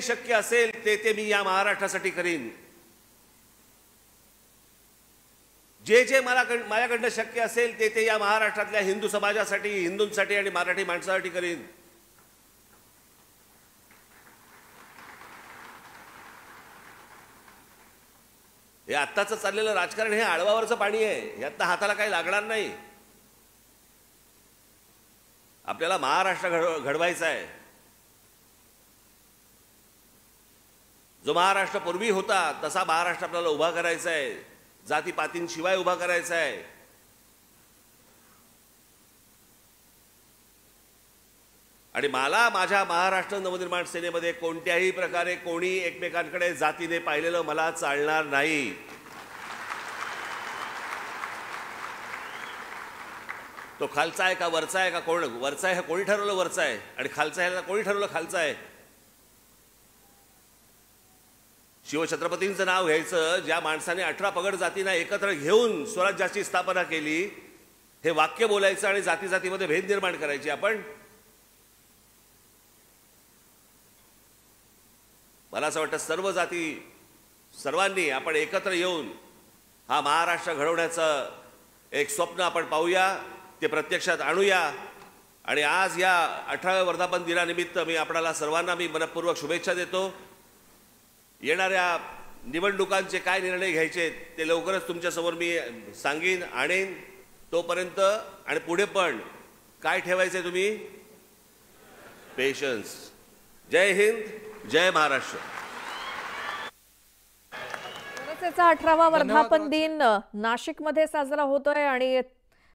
शक्य असेल ते मी या महाराष्ट्रासाठी करीन. जे माझ्याकडनं शक्य असेल ते या महाराष्ट्रातल्या हिंदू समाजासाठी, हिंदूंसाठी आणि मराठी माणसासाठी करीन. हे आत्ताचं चाललेलं राजकारण हे आळवावरचं पाणी आहे. यातनं हाताला काही लागणार नाही. आपल्याला महाराष्ट्र घडवायचा आहे. जो महाराष्ट्र पूर्वी होता तसा महाराष्ट्र आपल्याला उभा करायचा आहे. जातीपातींशिवाय उभा करायचा आहे. आणि मला माझ्या महाराष्ट्र नवनिर्माण सेनेमध्ये कोणत्याही प्रकारे कोणी एकमेकांकडे जातीने पाहिलेलं मला चालणार नाही. तो खालचा आहे का वरचा आहे का, कोण वरचा आहे कोणी ठरवलं वरचा आहे, आणि खालचा आहे कोणी ठरवलं खालचा आहे. शिवछत्रपतींचं नाव घ्यायचं ज्या माणसाने 18 पगड जातींना एकत्र घेऊन स्वराज्याची स्थापना केली, हे वाक्य बोलायचं आणि जाती जातीमध्ये भेद निर्माण करायची. आपण मला असं वाटतं सर्व जाती सर्वांनी आपण एकत्र येऊन हा महाराष्ट्र घडवण्याचं एक स्वप्न आपण पाहूया, ते प्रत्यक्षात आणूया. आणि आज या 18व्या वर्धापन दिनानिमित्त मी आपल्याला सर्वांना मनपूर्वक शुभेच्छा देतो. येणाऱ्या निवडणुकांचे काय निर्णय घ्यायचे ते लवकरच तुमच्यासमोर मी सांगीन, आणेन. तोपर्यंत आणि पुढे पण काय ठेवायचे तुम्ही? पेशन्स. जय हिंद, जय महाराष्ट्र. 18वा वर्धापन दिन नाशिकमध्ये साजरा होतोय आणि